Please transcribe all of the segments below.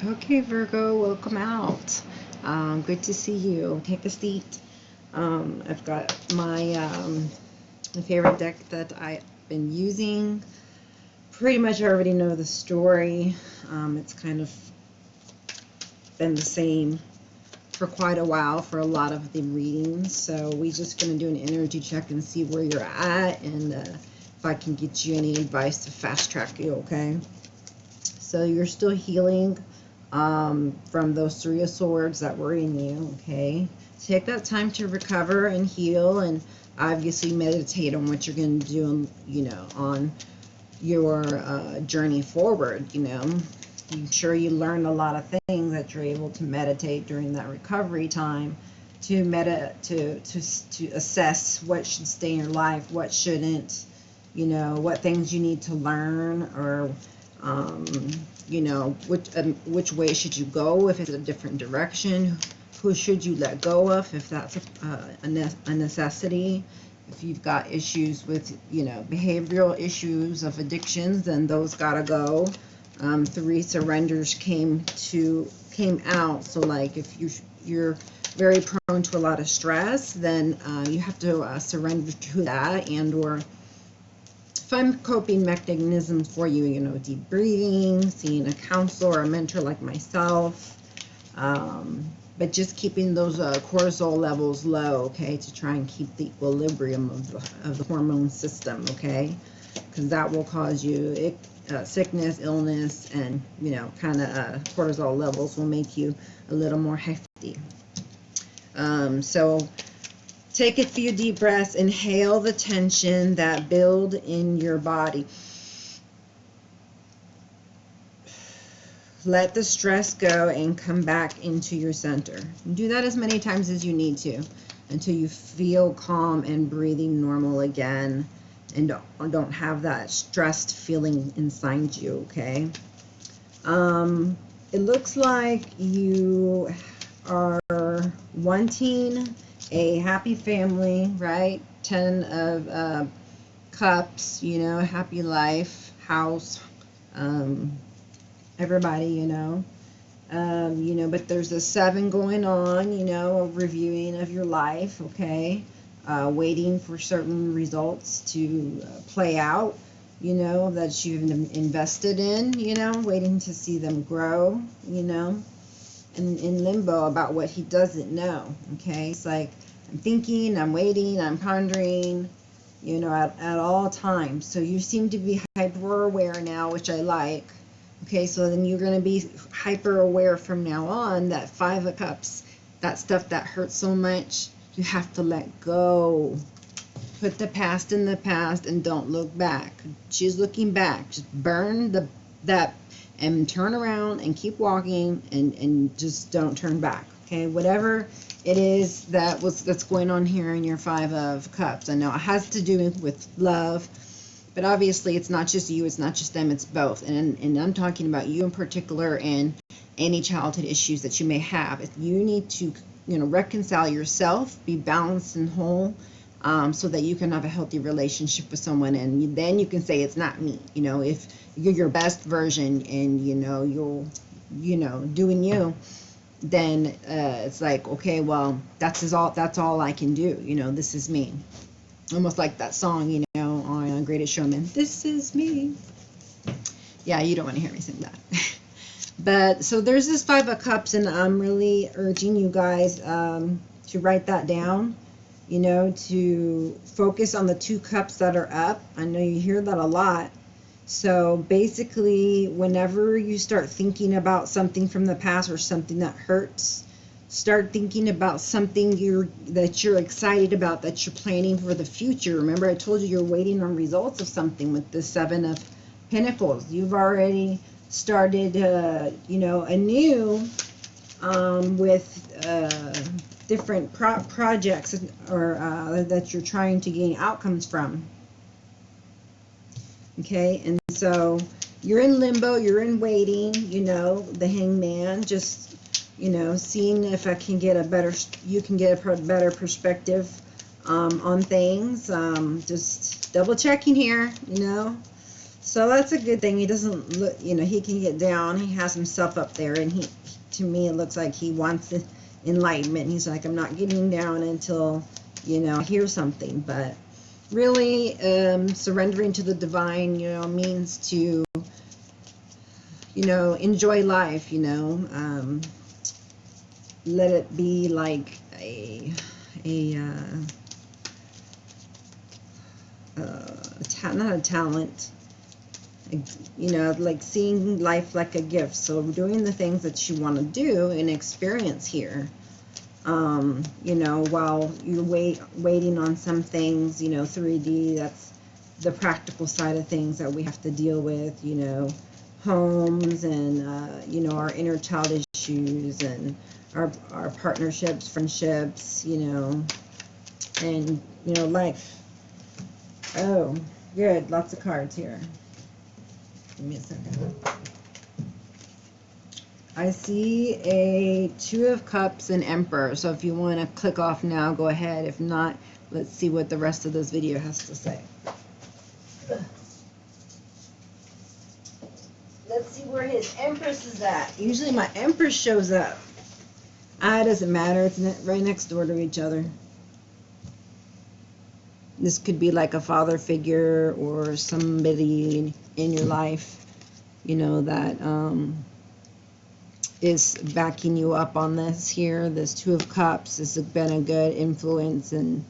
Okay, Virgo, welcome out. Good to see you. Take a seat. I've got my favorite deck that I've been using. Pretty much I already know the story. It's kind of been the same for quite a while for a lot of the readings. So we're just going to do an energy check and see where you're at, and if I can get you any advice to fast track you, okay? So you're still healing from those Three of Swords that were in you, okay? Take that time to recover and heal, and obviously meditate on what you're going to do, on your journey forward, I'm sure you learned a lot of things that you're able to meditate during that recovery time to assess what should stay in your life, what shouldn't, what things you need to learn, or which way should you go if it's a different direction, who should you let go of if that's a necessity. If you've got issues with behavioral issues of addictions, then those gotta go. 3 surrenders came out, so like if you're very prone to a lot of stress, then you have to surrender to that, and or find coping mechanisms for you, deep breathing, seeing a counselor or a mentor like myself, but just keeping those cortisol levels low, okay, to try and keep the equilibrium of the hormone system, okay, because that will cause you sickness, illness, and kind of cortisol levels will make you a little more hefty. So take a few deep breaths, inhale the tension that build in your body. Let the stress go and come back into your center. Do that as many times as you need to until you feel calm and breathing normal again, and don't have that stressed feeling inside you, okay? It looks like you are wanting a happy family, right? 10 of cups, happy life, house, everybody, but there's a 7 going on, a reviewing of your life, okay? Waiting for certain results to play out, that you've invested in, waiting to see them grow, and in limbo about what he doesn't know, okay? It's like, I'm thinking, I'm waiting, I'm pondering, at all times. So you seem to be hyper aware now, which I like. Okay, so then you're going to be hyper aware from now on that 5 of Cups, that stuff that hurts so much, you have to let go. Put the past in the past and don't look back. She's looking back. Just burn that and turn around and keep walking, and just don't turn back. Okay, whatever it is that's going on here in your 5 of Cups. I know it has to do with love, but obviously it's not just you, it's not just them, it's both. And I'm talking about you in particular and any childhood issues that you may have. If you need to, reconcile yourself, be balanced and whole, so that you can have a healthy relationship with someone, and then you can say it's not me. If you're your best version and you're doing you, then it's like, okay, well, that's all I can do. This is me. Almost like that song, on Greatest Showman, this is me. Yeah, you don't want to hear me sing that. But so there's this 5 of Cups, and I'm really urging you guys to write that down, to focus on the 2 cups that are up. I know you hear that a lot. So basically, whenever you start thinking about something from the past or something that hurts, start thinking about something that you're excited about, that you're planning for the future. Remember, I told you you're waiting on results of something with the 7 of Pentacles. You've already started, anew with different projects or that you're trying to gain outcomes from. Okay, and so you're in limbo, you're in waiting, the Hangman, just seeing if I can get you can get a better perspective on things. Just double checking here, So that's a good thing. He doesn't look, you know, he can get down. He has himself up there, and he, to me, it looks like he wants enlightenment. He's like, I'm not getting down until, you know, I hear something. But really, surrendering to the divine, you know, means to, you know, enjoy life, you know, let it be like not a talent, you know, like seeing life like a gift. So doing the things that you want to do and experience here, you know, while you're waiting on some things, you know, 3D, that's the practical side of things that we have to deal with, you know, homes and, you know, our inner child issues and our partnerships, friendships, you know, and, you know, life. Oh, good. Lots of cards here. Give me a second. I see a Two of Cups and Emperor. So if you want to click off now, go ahead. If not, let's see what the rest of this video has to say. Let's see where his Empress is at. Usually my Empress shows up. It doesn't matter. It's right next door to each other. This could be like a father figure or somebody in your life, you know, that is backing you up on this here. This Two of Cups has been a good influence and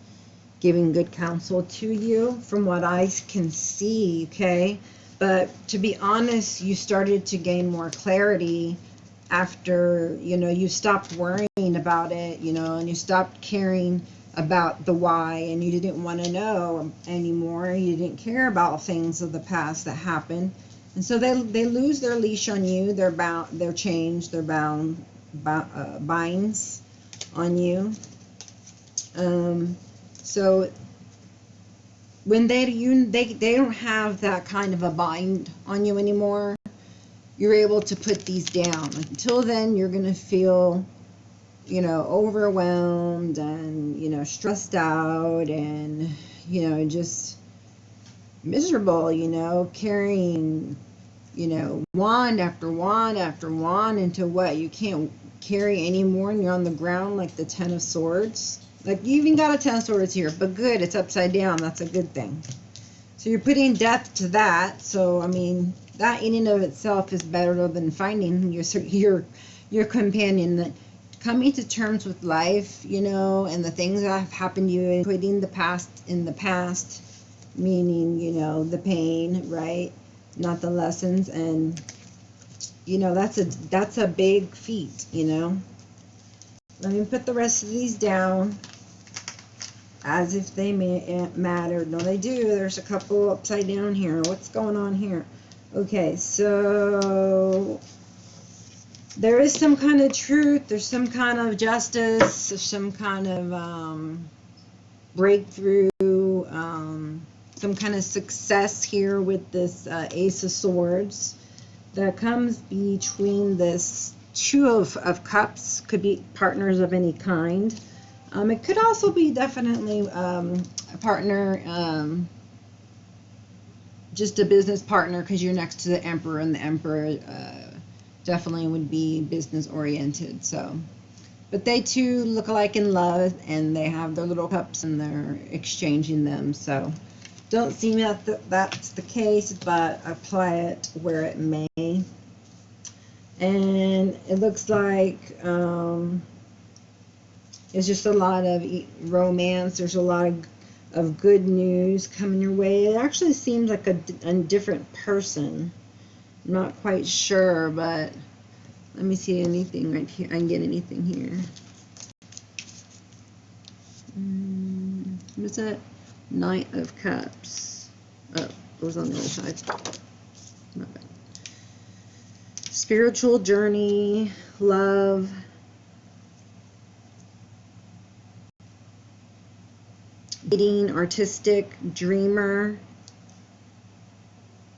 giving good counsel to you from what I can see, okay? But to be honest, you started to gain more clarity after, you know, you stopped worrying about it, you know, and you stopped caring about the why, and you didn't want to know anymore. You didn't care about things of the past that happened, and so they lose their leash on you. They're bound, they're changed, they're binds on you. So when they don't have that kind of a bind on you anymore, you're able to put these down. Until then, you're gonna feel, you know, overwhelmed and, you know, stressed out and, you know, just miserable, you know, carrying, you know, wand after wand after wand until what? You can't carry anymore and you're on the ground like the Ten of Swords. Like, you even got a Ten of Swords here, but good, it's upside down. That's a good thing. So you're putting death to that. So, I mean, that in and of itself is better than finding your companion. That coming to terms with life, you know, and the things that have happened to you, and quitting the past in the past, meaning, you know, the pain, right? Not the lessons. And, you know, that's a big feat, you know. Let me put the rest of these down as if they matter. No, they do. There's a couple upside down here. What's going on here? Okay, so there is some kind of truth, there's some kind of justice, there's some kind of breakthrough, some kind of success here with this Ace of Swords that comes between this Two of Cups. Could be partners of any kind. It could also be definitely a partner, just a business partner, because you're next to the Emperor, and the Emperor definitely would be business oriented. So, but they too look alike in love, and they have their little cups and they're exchanging them. So don't seem that that's the case, but apply it where it may. And it looks like it's just a lot of romance. There's a lot of good news coming your way. It actually seems like a different person. I'm not quite sure, but let me see anything right here. I can get anything here. What's that? Knight of Cups. Oh, it was on the other side. My bad. Spiritual journey, love, dating, artistic, dreamer,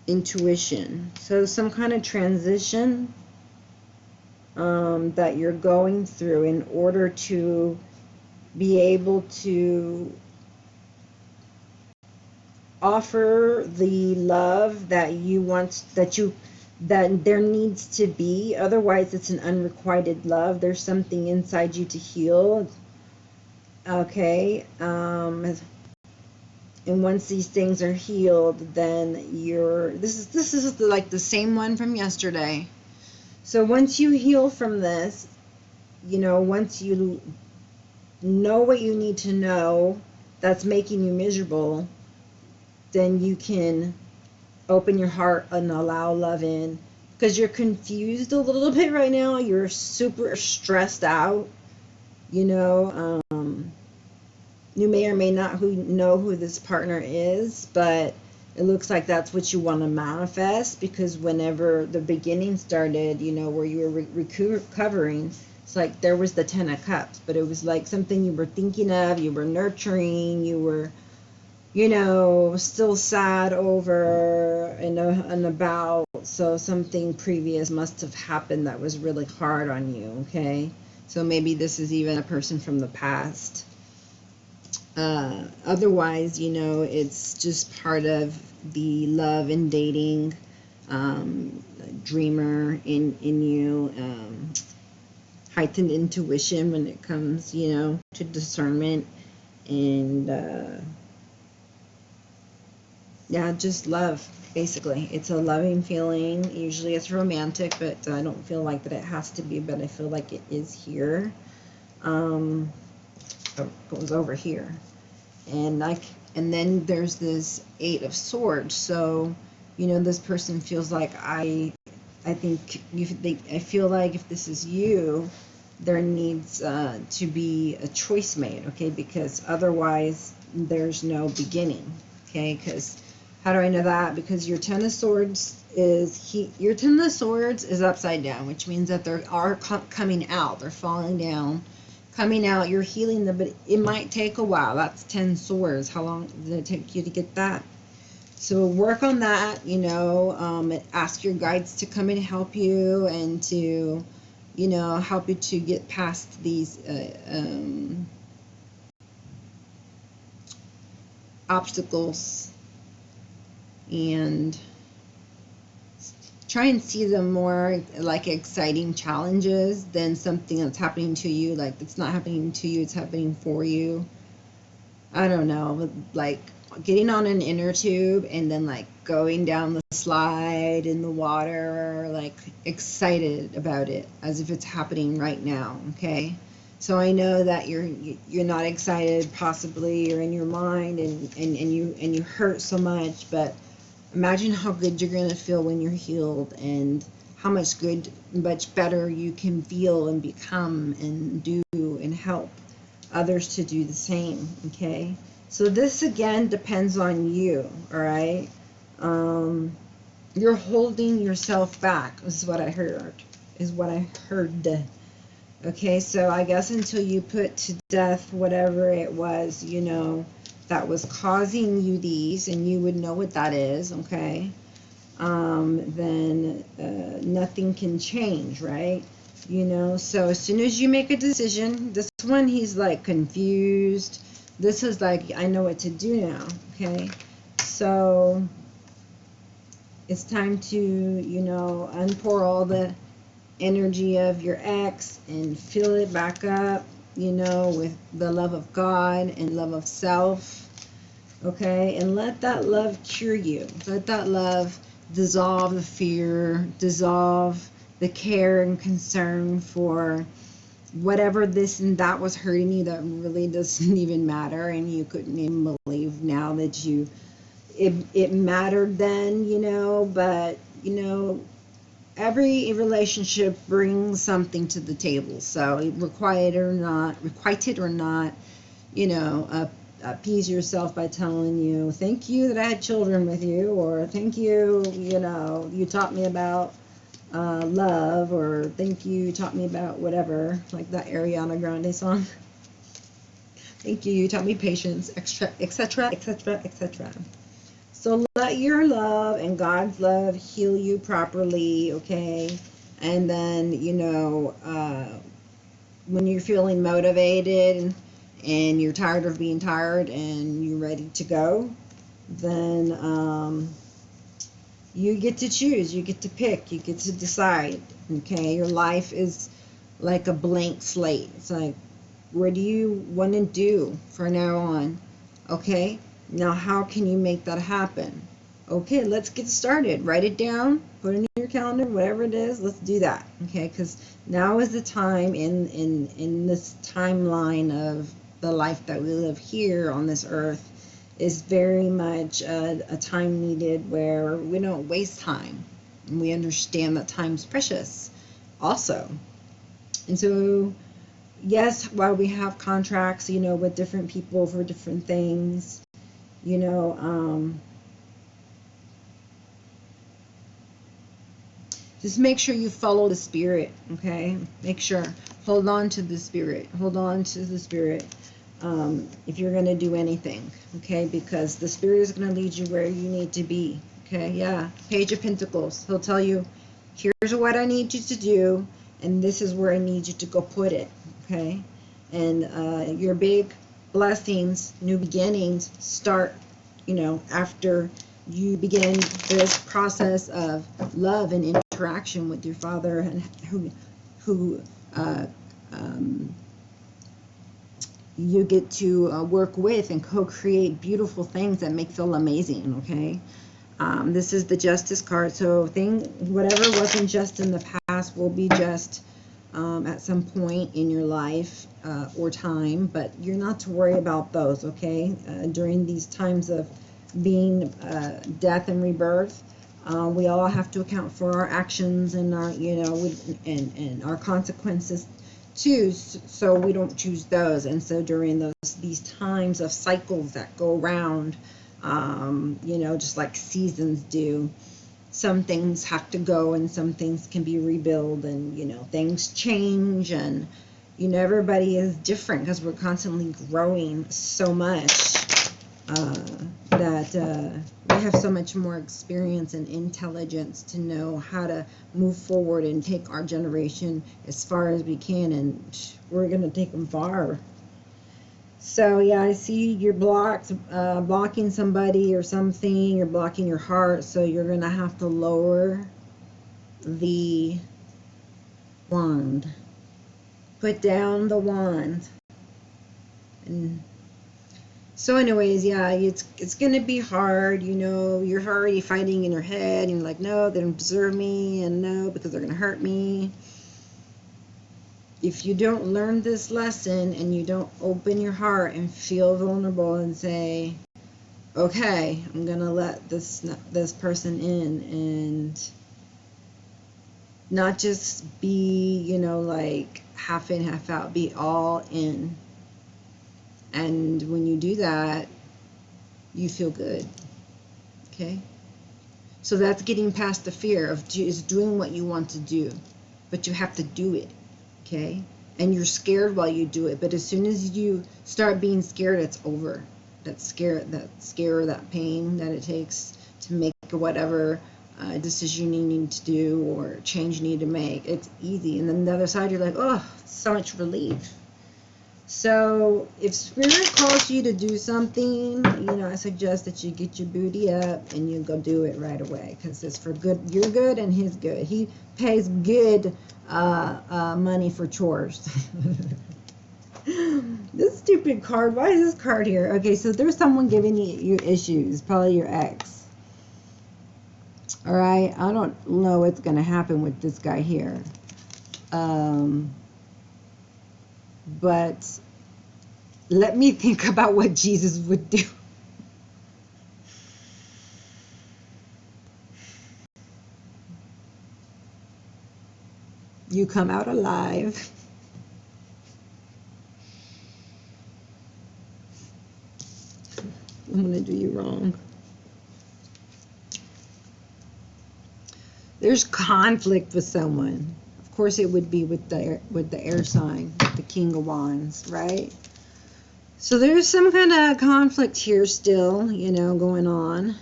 intuition. So some kind of transition that you're going through in order to be able to offer the love that you want, that there needs to be. Otherwise, it's an unrequited love. There's something inside you to heal. Okay. And once these things are healed, then this is like the same one from yesterday. So once you heal from this, once you know what you need to know that's making you miserable, then you can open your heart and allow love in. Because you're confused a little bit right now. You're super stressed out. You may or may not know who this partner is, but it looks like that's what you want to manifest, because whenever the beginning started, where you were recovering, it's like there was the 10 of Cups, but it was like something you were thinking of, you were nurturing, you were, still sad over and about. So something previous must have happened that was really hard on you, okay? So maybe this is even a person from the past. Otherwise, it's just part of the love and dating dreamer in you, heightened intuition when it comes, to discernment, and yeah, just love, basically. It's a loving feeling. Usually it's romantic, but I don't feel like that it has to be, but I feel like it is here. It goes over here. And then there's this 8 of Swords. So, this person feels like I feel like if this is you, there needs to be a choice made, okay? Because otherwise there's no beginning, okay? Because how do I know that? Because your 10 of Swords is upside down, which means that they are coming out. They're falling down, coming out. You're healing them, but it might take a while. That's 10 swords. How long did it take you to get that? So work on that, ask your guides to come and help you, and to, help you to get past these obstacles, and try and see them more like exciting challenges than something that's happening to you. Like, it's not happening to you, it's happening for you. I don't know, like getting on an inner tube and then like going down the slide in the water, like excited about it as if it's happening right now, okay? So I know that you're not excited, possibly, or in your mind, and you hurt so much, but imagine how good you're going to feel when you're healed, and how much better you can feel and become and do and help others to do the same, okay? So this, again, depends on you, all right? You're holding yourself back, is what I heard. Okay, so I guess until you put to death whatever it was, that was causing you these, and you would know what that is, okay, then nothing can change, right? So as soon as you make a decision, this one, he's like confused. This is like, I know what to do now, okay? So it's time to, unpour all the energy of your ex and fill it back up, with the love of God and love of self, okay? And let that love cure you. Let that love dissolve the fear, dissolve the care and concern for whatever this and that was hurting you that really doesn't even matter, and you couldn't even believe now that it mattered then, but, every relationship brings something to the table. So requited or not, appease yourself by telling you, thank you that I had children with you, or thank you, you taught me about love, or thank you taught me about whatever, like that Ariana Grande song. Thank you, you taught me patience, etc., etc., etc. So let your love and God's love heal you properly, okay? And then, when you're feeling motivated and you're tired of being tired and you're ready to go, then you get to choose, you get to pick, you get to decide. Okay, your life is like a blank slate. It's like, what do you want to do from now on? Okay, now how can you make that happen? Okay, let's get started. Write it down, put it in your calendar, whatever it is, let's do that. Okay, because now is the time in this timeline of the life that we live here on this earth, is very much a time needed where we don't waste time. And we understand that time's precious also. And so, yes, while we have contracts, you know, with different people for different things, you know, just make sure you follow the spirit, okay? Make sure, hold on to the spirit, hold on to the spirit. If you're going to do anything, okay, because the spirit is going to lead you where you need to be. Okay, yeah, Page of Pentacles, he'll tell you, here's what I need you to do, and this is where I need you to go put it. Okay, and your big blessings, new beginnings start, you know, after you begin this process of love and interaction with your father, and who you get to work with and co-create beautiful things that make feel amazing. Okay, this is the Justice card, so whatever wasn't just in the past will be just at some point in your life or time, but you're not to worry about those. Okay, during these times of being death and rebirth, we all have to account for our actions and our, you know, and our consequences too, so we don't choose those. And so during these times of cycles that go around, you know, just like seasons do, some things have to go and some things can be rebuilt, and, you know, things change, and, you know, everybody is different because we're constantly growing so much that we have so much more experience and intelligence to know how to move forward and take our generation as far as we can, and we're going to take them far. So yeah, I see you're blocking somebody or something, you're blocking your heart, so you're going to have to lower the wand. Put down the wand. And so anyways, yeah, it's going to be hard, you know, you're already fighting in your head, and you're like, no, they don't deserve me, and no, because they're going to hurt me. If you don't learn this lesson and you don't open your heart and feel vulnerable and say, okay, I'm going to let this person in, and not just be, you know, like half in, half out, be all in. And when you do that, you feel good. Okay? So that's getting past the fear of just doing what you want to do. But you have to do it. Okay? And you're scared while you do it. But as soon as you start being scared, it's over. That scare, that pain that it takes to make whatever decision you need to do or change you need to make, it's easy. And then the other side, you're like, oh, so much relief. So if Spirit calls you to do something, you know, I suggest that you get your booty up and you go do it right away, because it's for good. You're good and he's good. He pays good money for chores. This stupid card. Why is this card here? Okay, so there's someone giving you issues, probably your ex. All right, I don't know what's going to happen with this guy here. But let me think about what Jesus would do. You come out alive. I'm going to do you wrong. There's conflict with someone. Of course it would be with the air sign, the King of Wands, right? So there's some kind of conflict here still, you know, going on.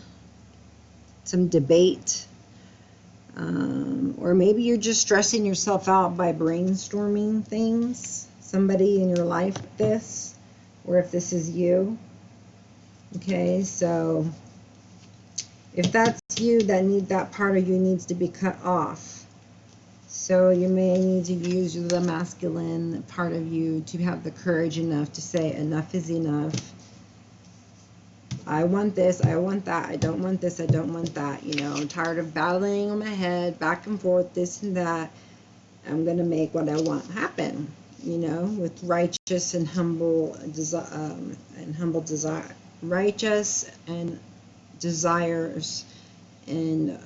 Some debate. Or maybe you're just stressing yourself out by brainstorming things. Somebody in your life, this, or if this is you. Okay, so If that's you, that part of you needs to be cut off. So you may need to use the masculine part of you to have the courage enough to say enough is enough. I want this, I want that, I don't want this, I don't want that. You know, I'm tired of battling on my head, back and forth, this and that. I'm going to make what I want happen, you know, with righteous and humble desire. Righteous and desires and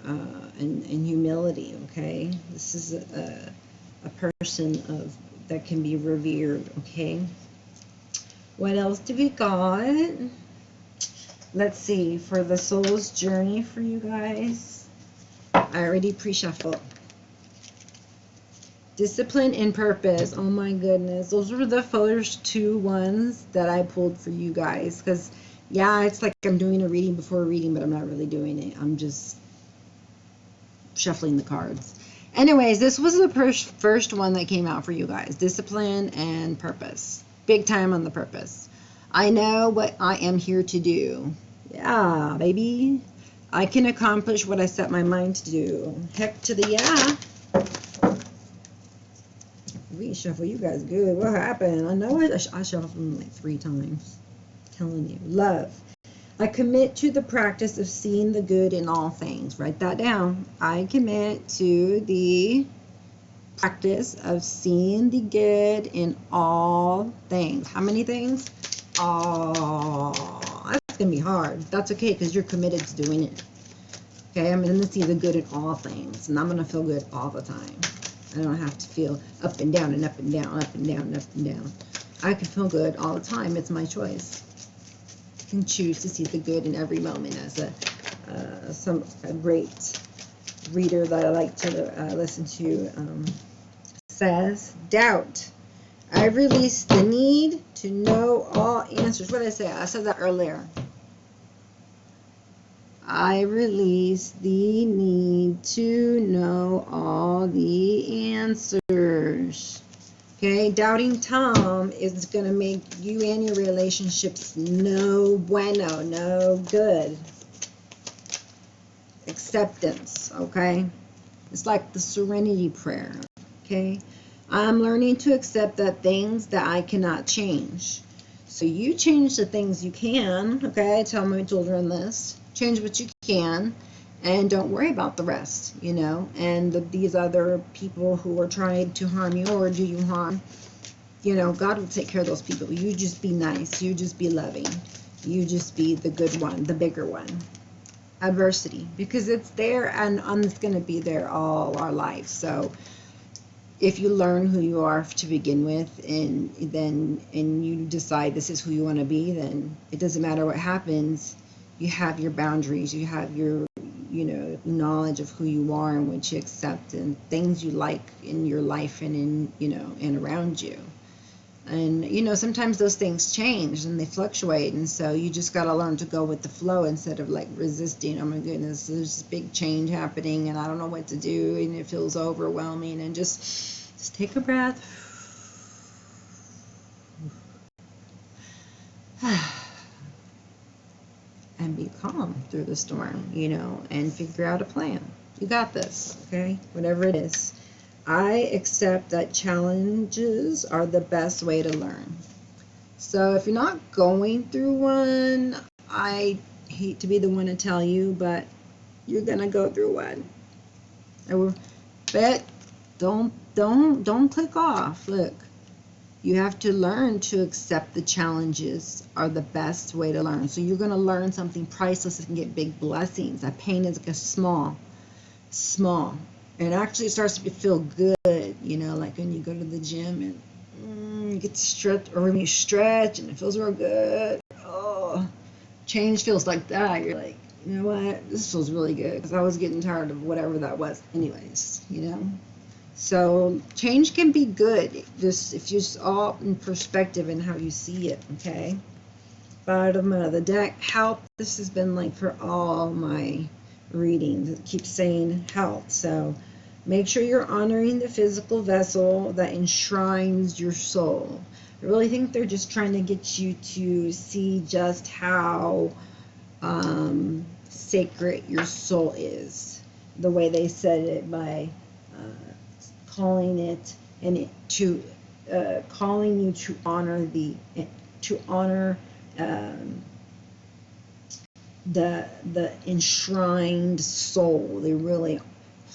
humility, okay? This is a person that can be revered, okay? What else do we got? Let's see, for the soul's journey for you guys. I already pre-shuffled. Discipline and purpose. Oh my goodness. Those were the first two ones that I pulled for you guys. Because, yeah, it's like I'm doing a reading before a reading, but I'm not really doing it. I'm just shuffling the cards. Anyways, this was the first one that came out for you guys. Discipline and purpose. Big time on the purpose. I know what I am here to do. Yeah, baby. I can accomplish what I set my mind to do. Heck to the yeah. Reshuffle, you guys good. What happened? I know I shuffled them like 3 times. I'm telling you. Love. I commit to the practice of seeing the good in all things. Write that down. I commit to the practice of seeing the good in all things. How many things? Oh, that's going to be hard. That's okay because you're committed to doing it. Okay, I'm going to see the good in all things. And I'm going to feel good all the time. I don't have to feel up and down and up and down, up and down and up and down. I can feel good all the time. It's my choice. I can choose to see the good in every moment. As a great reader that I like to listen to says, doubt. I release the need to know all answers. What did I say? I said that earlier. I release the need to know all the answers. Okay, doubting Tom is going to make you and your relationships no bueno, no good. Acceptance, okay? It's like the serenity prayer, okay? I'm learning to accept that things that I cannot change. So you change the things you can, okay? I tell my children this. Change what you can and don't worry about the rest, you know? And these other people who are trying to harm you or do you harm, you know, God will take care of those people. You just be nice. You just be loving. You just be the good one, the bigger one. Adversity, because it's there and it's going to be there all our lives. So if you learn who you are to begin with and you decide this is who you want to be, then it doesn't matter what happens. You have your boundaries, you have your, you know, knowledge of who you are and what you accept and things you like in your life and in, you know, and around you. And, you know, sometimes those things change and they fluctuate. And so you just got to learn to go with the flow instead of like resisting. Oh my goodness, there's this big change happening and I don't know what to do and it feels overwhelming. And just take a breath. And be calm through the storm, you know, and figure out a plan. You got this, okay? Whatever it is. I accept that challenges are the best way to learn. So if you're not going through one, I hate to be the one to tell you, but you're gonna go through one. But don't click off. Look, you have to learn to accept the challenges are the best way to learn. So you're gonna learn something priceless and get big blessings. That pain is like a small. And actually it starts to feel good, you know, like when you go to the gym and you get to stretch, or when you stretch and it feels real good. Oh, change feels like that. You're like, you know what, this feels really good because I was getting tired of whatever that was anyways, you know. So change can be good, just if you all in perspective and how you see it, okay. Bottom of the deck, health. This has been like for all my readings. It keeps saying health. So make sure you're honoring the physical vessel that enshrines your soul. I really think they're just trying to get you to see just how sacred your soul is. The way they said it by calling it and to calling you to honor the enshrined soul. They really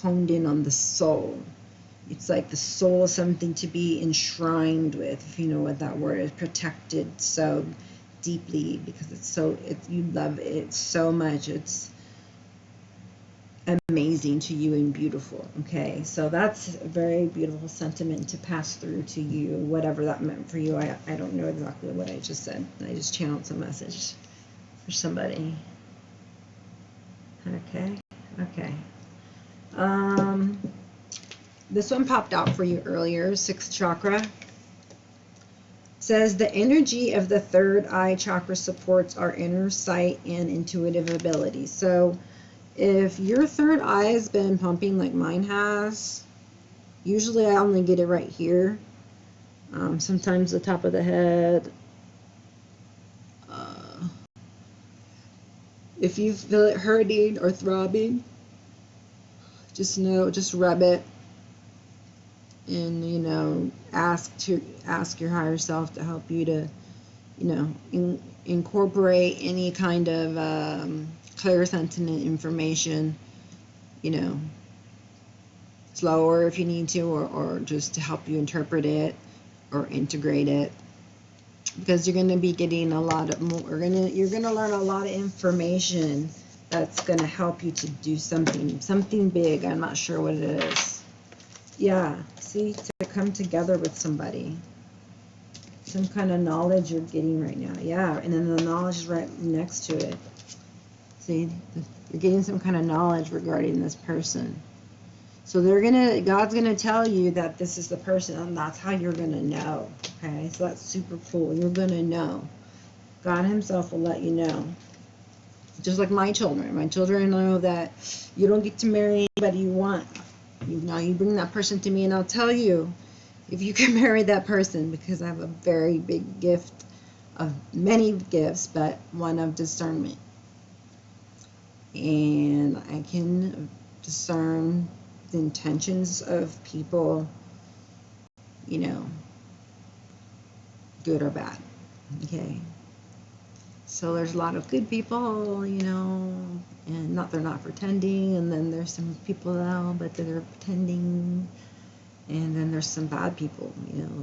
honed in on the soul. It's like the soul is something to be enshrined with, if you know what that word is, protected so deeply, because you love it so much. It's amazing to you and beautiful. Okay, so that's a very beautiful sentiment to pass through to you, whatever that meant for you. I don't know exactly what I just said. I just channeled some message for somebody. Okay. This one popped out for you earlier, 6th chakra. Says the energy of the 3rd eye chakra supports our inner sight and intuitive ability. So if your 3rd eye has been pumping like mine has, usually I only get it right here. Sometimes the top of the head. If you feel it hurting or throbbing, just rub it, and ask your higher self to help you to incorporate any kind of clairsentient information, slower if you need to, or just to help you interpret it or integrate it, because you're going to be getting a lot of more. You're going to learn a lot of information that's going to help you to do something big. I'm not sure what it is. Yeah, see, to come together with somebody. Some kind of knowledge you're getting right now. Yeah, and then the knowledge is right next to it. See, you're getting some kind of knowledge regarding this person. So God's gonna tell you that this is the person, and that's how you're gonna know. Okay, so that's super cool. You're gonna know. God Himself will let you know. Just like my children. My children know that you don't get to marry anybody you want. You bring that person to me, and I'll tell you if you can marry that person, because I have a very big gift of many gifts, but one of discernment. And I can discern the intentions of people, good or bad. Okay. So there's a lot of good people, and they're not pretending, and then there's some people but they're pretending, and then there's some bad people,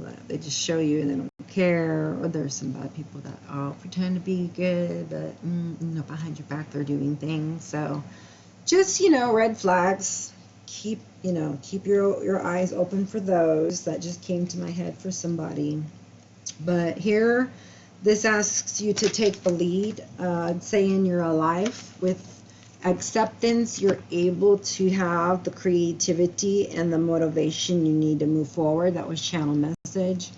that they just show you and they don't care, or there's some bad people that pretend to be good, but behind your back they're doing things. So just red flags. Keep your eyes open for those. That just came to my head for somebody. But here, this asks you to take the lead. Say in your life with acceptance, you're able to have the creativity and the motivation you need to move forward. That was channel message.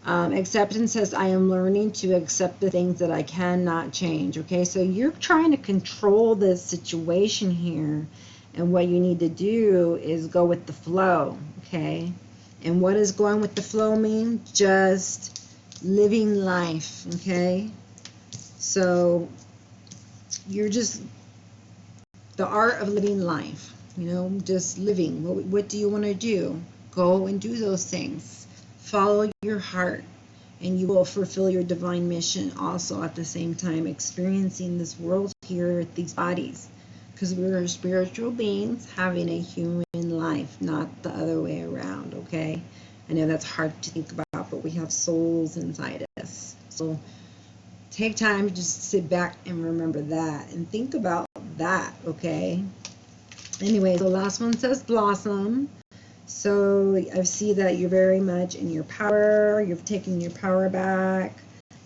Acceptance says, I am learning to accept the things that I cannot change. Okay, so you're trying to control this situation here, and what you need to do is go with the flow. Okay, and what does going with the flow mean? Just living life. Okay, so you're just the art of living life, just living. What do you want to do? Go and do those things. Follow your heart, and you will fulfill your divine mission also at the same time, experiencing this world here with these bodies, because we're spiritual beings having a human life, not the other way around. Okay, I know that's hard to think about, but we have souls inside us. So take time to just sit back and remember that and think about that. Okay, anyway, the last one says blossom. So I see that you're very much in your power. You've taken your power back,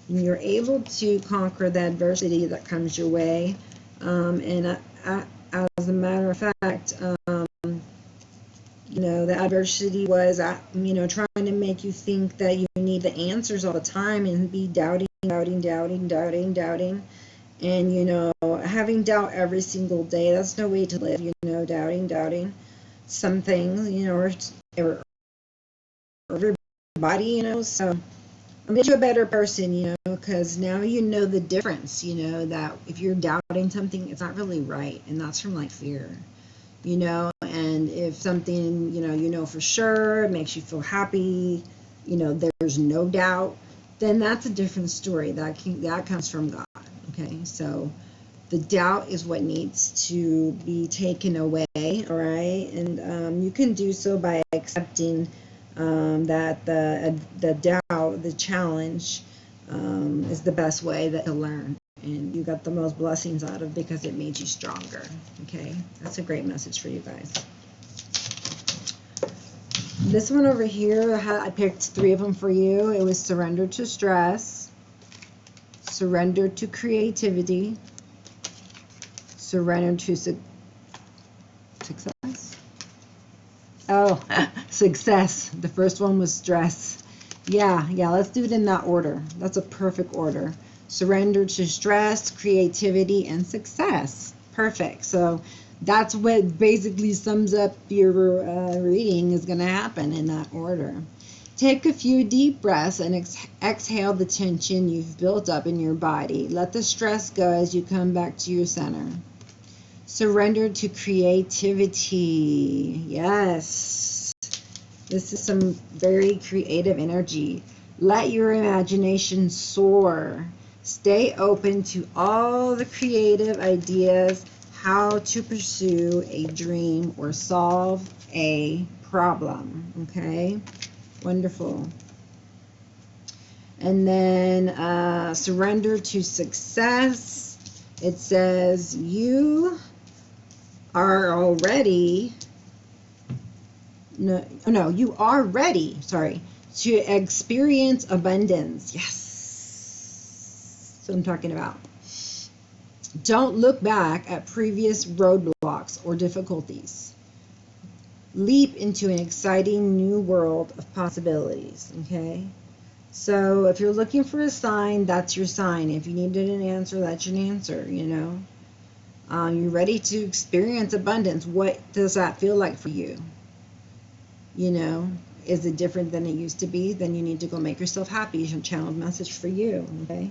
and you're able to conquer the adversity that comes your way. And as a matter of fact, the adversity was, trying to make you think that you need the answers all the time and be doubting. And, having doubt every single day, that's no way to live, doubting some things, or everybody, so make you a better person, you know, because now you know the difference, you know, that if you're doubting something, it's not really right. And that's from like fear, you know, and if something, you know for sure, it makes you feel happy, you know, there's no doubt, then that's a different story. That comes from God. Okay, so the doubt is what needs to be taken away, all right? And you can do so by accepting that the doubt, the challenge, is the best way to learn. And you got the most blessings out of because it made you stronger, okay? That's a great message for you guys. This one over here, I picked 3 of them for you. It was surrender to stress, surrender to creativity, surrender to success. Oh, success. The first one was stress. Yeah, let's do it in that order. That's a perfect order. Surrender to stress, creativity, and success. Perfect. So that's what basically sums up your reading is going to happen in that order. Take a few deep breaths and exhale the tension you've built up in your body. Let the stress go as you come back to your center. Surrender to creativity. Yes. This is some very creative energy. Let your imagination soar. Stay open to all the creative ideas how to pursue a dream or solve a problem. Okay? Wonderful. And then surrender to success. It says you are already, you are ready, to experience abundance. Yes. That's what I'm talking about. Don't look back at previous roadblocks or difficulties. Leap into an exciting new world of possibilities, okay? So if you're looking for a sign, that's your sign. If you needed an answer, that's your answer, you know? You're ready to experience abundance. What does that feel like for you? You know, is it different than it used to be? Then you need to go make yourself happy. It's a channeled message for you, okay?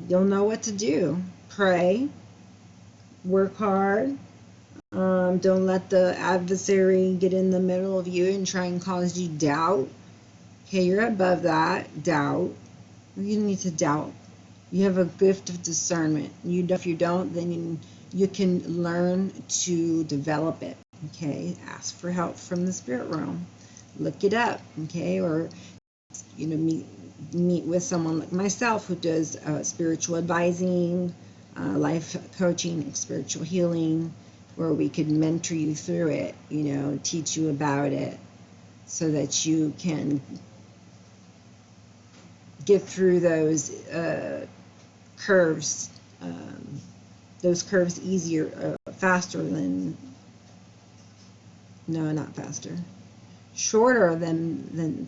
You'll know what to do. Pray. Work hard. Don't let the adversary get in the middle of you and try and cause you doubt. Okay, you're above that. Doubt. You need to doubt. You have a gift of discernment. If you don't, then you can learn to develop it. Okay, ask for help from the spirit realm. Look it up. Okay, or meet with someone like myself who does spiritual advising, life coaching, spiritual healing, where we could mentor you through it. Teach you about it, so that you can get through those curves, easier, faster than, no, not faster, shorter than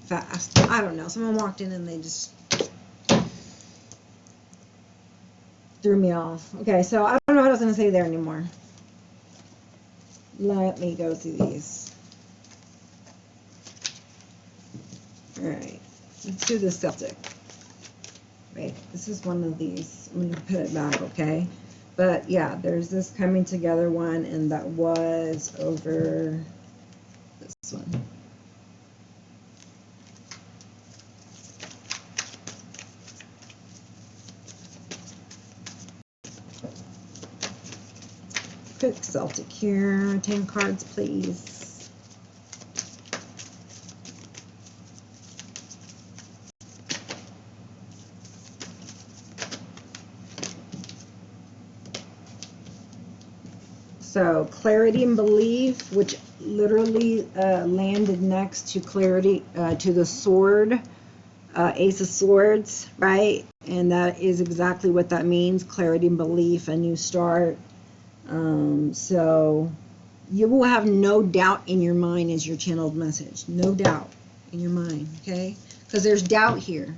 fast. I don't know. Someone walked in and they just threw me off. Okay, so I don't know what I was going to say there anymore. Let me go through these. All right, let's do the Celtic. Right, this is one of these. I'm going to put it back, okay? But yeah, there's this coming together one, and that was over this one. Quick Celtic here. 10 cards, please. So clarity and belief, which literally landed next to clarity, to the sword, Ace of Swords, right? And that is exactly what that means, clarity and belief, a new start. So you will have no doubt in your mind is your channeled message. No doubt in your mind, okay? Because there's doubt here.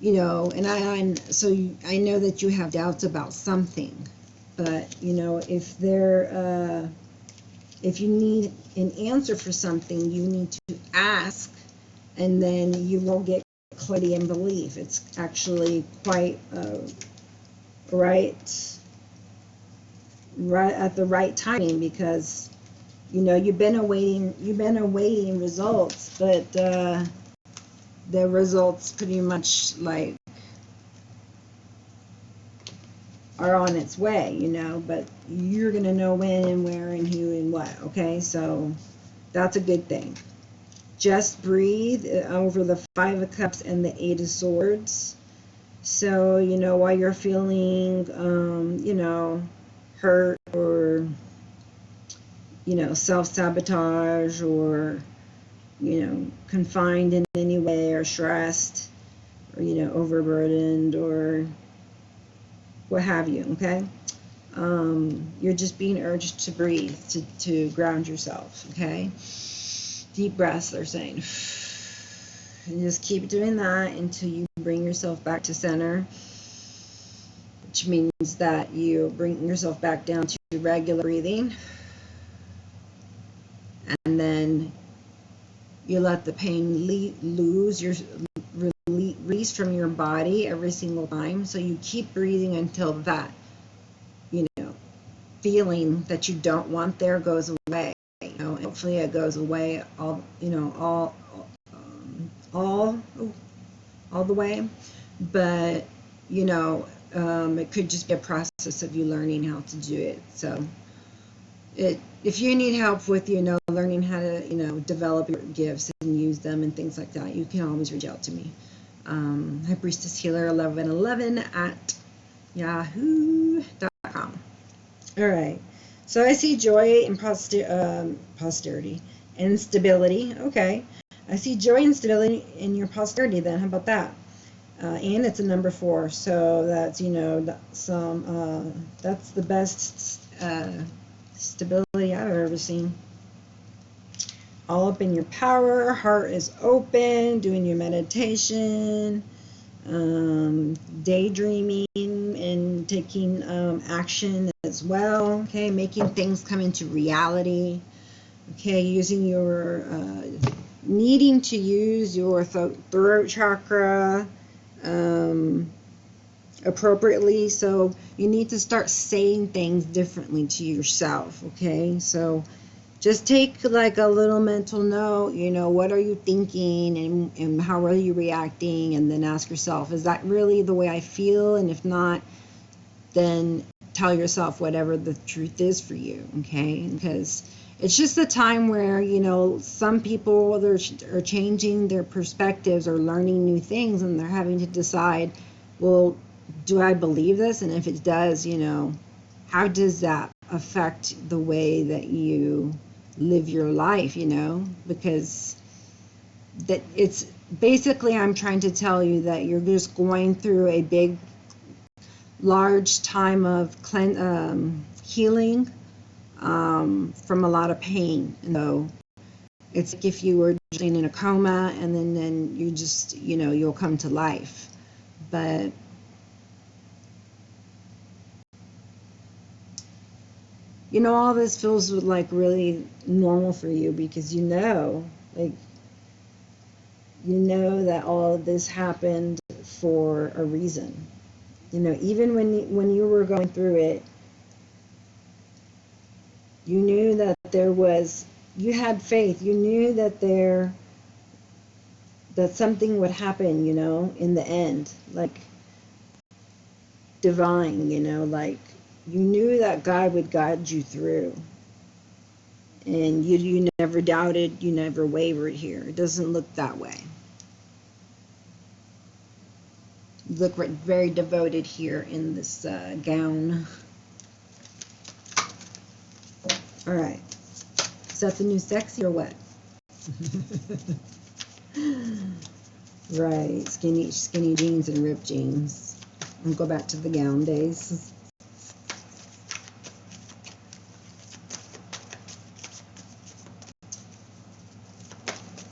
And I know that you have doubts about something. But, if you need an answer for something, you need to ask and then you will get clarity and belief. It's actually quite right at the right timing, because you know you've been awaiting results, but the results pretty much like are on its way, you know, but you're gonna know when and where and who and what. Okay, so that's a good thing. Just breathe over the 5 of Cups and the 8 of Swords. So, you know, while you're feeling, you know, hurt or, you know, self-sabotage or, you know, confined in any way or stressed or, you know, overburdened or what have you, okay? You're just being urged to breathe, to ground yourself, okay? Deep breaths, they're saying. And just keep doing that until you bring yourself back to center, which means that you bring yourself back down to regular breathing. And then you let the pain release from your body every single time. So you keep breathing until that, you know, feeling that you don't want there goes away. You know, hopefully it goes away all, you know, all the way. But, you know, it could just be a process of you learning how to do it. So if you need help with, you know, learning how to, you know, develop your gifts and use them and things like that, you can always reach out to me. High Priestess Healer 1111 at yahoo.com. All right. So I see joy and posterity and stability. Okay. I see joy and stability in your posterity then. How about that? And it's a number 4. So that's, you know, that's the best stability I've ever seen. All up in your power, heart is open, doing your meditation, daydreaming and taking action as well. Okay, making things come into reality. Okay, using your needing to use your throat chakra appropriately. So you need to start saying things differently to yourself. Okay, so just take like a little mental note, you know, what are you thinking and how are you reacting, and then ask yourself, is that really the way I feel? And if not, then tell yourself whatever the truth is for you, okay? Because it's just a time where, you know, some people are changing their perspectives or learning new things, and they're having to decide, well, do I believe this? And if it does, you know, how does that affect the way that you live your life, you know? Because that it's basically, I'm trying to tell you that you're just going through a big, large time of healing from a lot of pain. And so it's like if you were just in a coma and then you just, you know, you'll come to life. But you know, all this feels like really normal for you, because you know, like, you know that all of this happened for a reason. You know, even when you were going through it, you knew that you had faith. You knew that something would happen, you know, in the end, like divine, you know, like you knew that God would guide you through. And you never doubted, you never wavered here. It doesn't look that way. You look very devoted here in this gown. All right. Is that the new sexy or what? Right. Skinny jeans and ripped jeans. I'll go back to the gown days.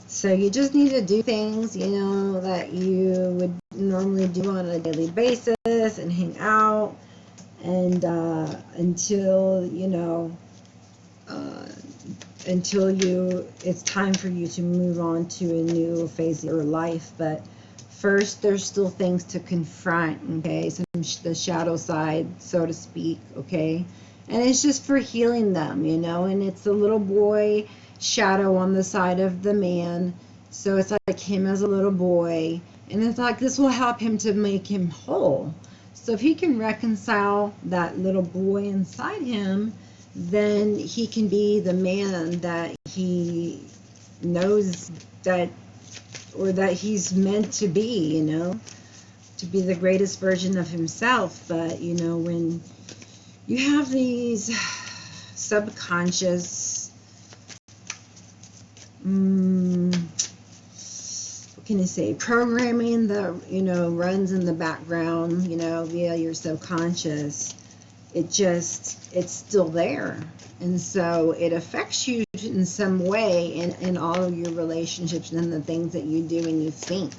So you just need to do things, you know, that you would normally do on a daily basis and hang out, and until, you know, until it's time for you to move on to a new phase of your life. But first, there's still things to confront, okay? The shadow side, so to speak, okay? And it's just for healing them, you know? And it's the little boy shadow on the side of the man. So it's like him as a little boy. And it's like this will help him to make him whole. So if he can reconcile that little boy inside him, then he can be the man that he knows that, or that he's meant to be, you know, to be the greatest version of himself. But, you know, when you have these subconscious, what can you say, programming that, you know, runs in the background, you know, via your subconscious, it's still there. And so it affects you in some way in all of your relationships and the things that you do and you think.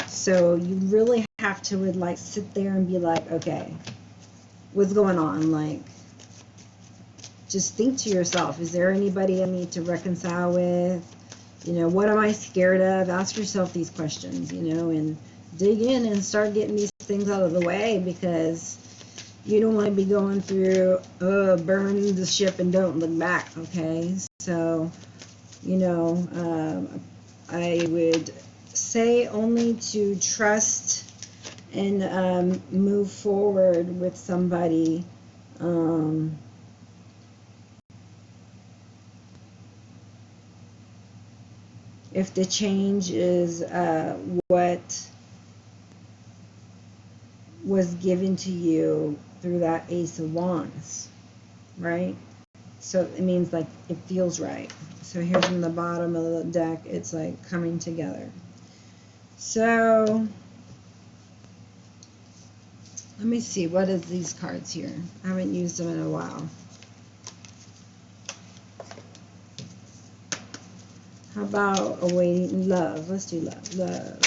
So you really have to like sit there and be like, okay, what's going on? Like, just think to yourself, is there anybody I need to reconcile with? You know, what am I scared of? Ask yourself these questions, you know, and dig in and start getting these things out of the way, because you don't want to be going through, burn the ship and don't look back, okay? So, you know, I would say only to trust and move forward with somebody. If the change is what was given to you through that Ace of Wands, right? So it means like it feels right. So here from the bottom of the deck, it's like coming together. So let me see, what is these cards here? I haven't used them in a while. How about awaiting love? Let's do love. Love.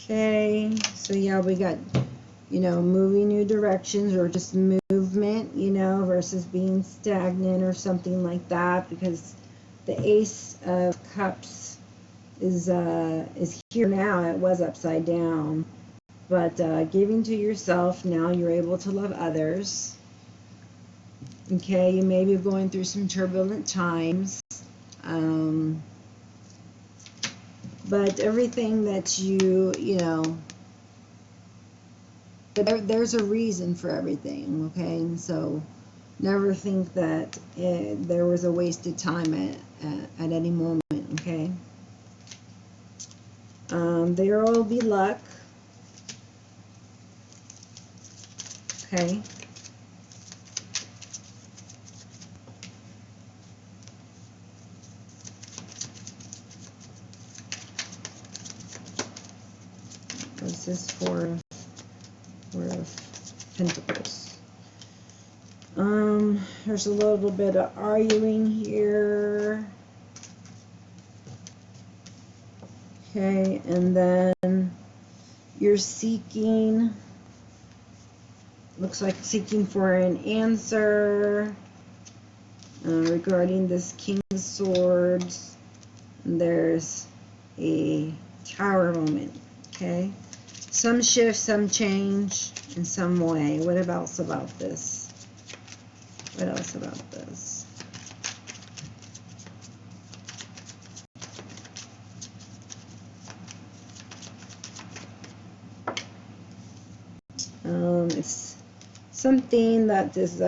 Okay, so yeah, we got, you know, moving new directions or just movement, you know, versus being stagnant or something like that, because the Ace of Cups is here now. It was upside down, but giving to yourself, now you're able to love others. Okay, you may be going through some turbulent times, but everything that you know, there's a reason for everything, okay? And so never think that there was a wasted time at any moment, okay? There will be luck, okay? This is Four of Pentacles. There's a little bit of arguing here. Okay, and then you're seeking, looks like seeking for an answer regarding this King of Swords. And there's a Tower moment, okay? Some shift, some change in some way. What else about this? What else about this? It's something that is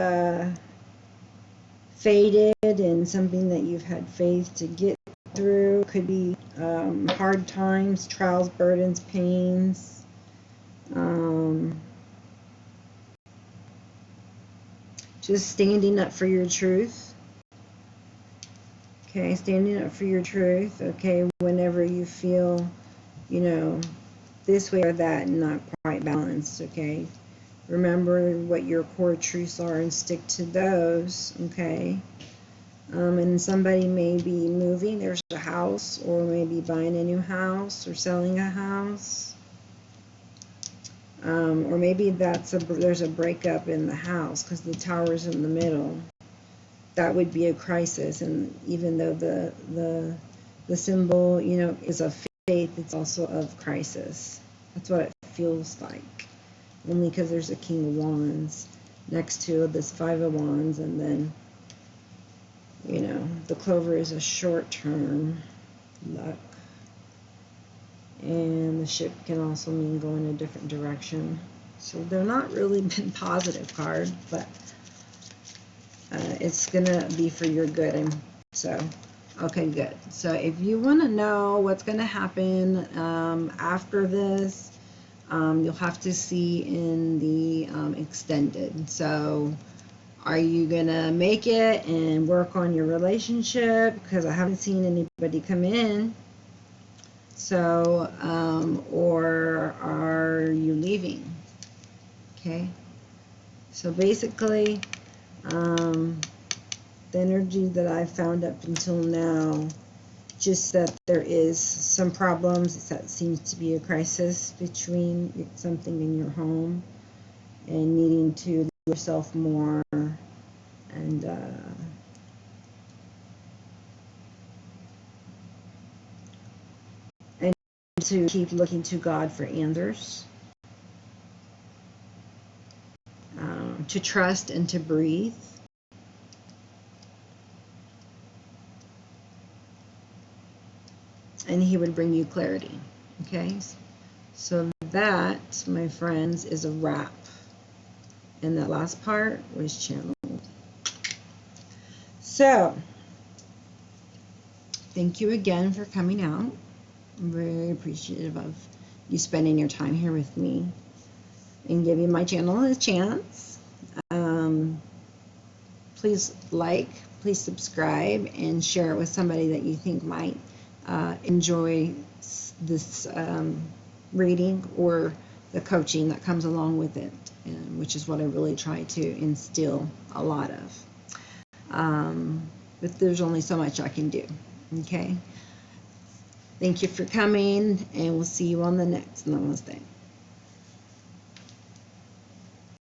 faded and something that you've had faith to get through. Could be hard times, trials, burdens, pains. Just standing up for your truth. Okay, standing up for your truth. Okay, whenever you feel, you know, this way or that and not quite balanced, okay? Remember what your core truths are and stick to those, okay? And somebody may be moving, there's a house, or maybe buying a new house or selling a house. Or maybe there's a breakup in the house because the tower's in the middle. that would be a crisis. And even though the symbol, you know, is of faith, it's also of crisis. That's what it feels like. Only because there's a King of Wands next to this Five of Wands, and then, you know, the Clover is a short-term luck. And the Ship can also mean go in a different direction. So they're not really been positive cards, but it's gonna be for your good. So, okay, good. So if you want to know what's gonna happen after this, you'll have to see in the extended. So are you gonna make it and work on your relationship? Because I haven't seen anybody come in. So, or are you leaving? Okay. So basically, the energy that I've found up until now, just that there is some problems. That seems to be a crisis between something in your home and needing to yourself more, and to keep looking to God for answers, to trust and to breathe. And He would bring you clarity. Okay, so that, my friends, is a wrap. And that last part was channeled. So, thank you again for coming out. I'm very appreciative of you spending your time here with me and giving my channel a chance. Please like, please subscribe, and share it with somebody that you think might enjoy this reading or the coaching that comes along with it, which is what I really try to instill a lot of. But there's only so much I can do. Okay? Thank you for coming, and we'll see you on the next. Namaste.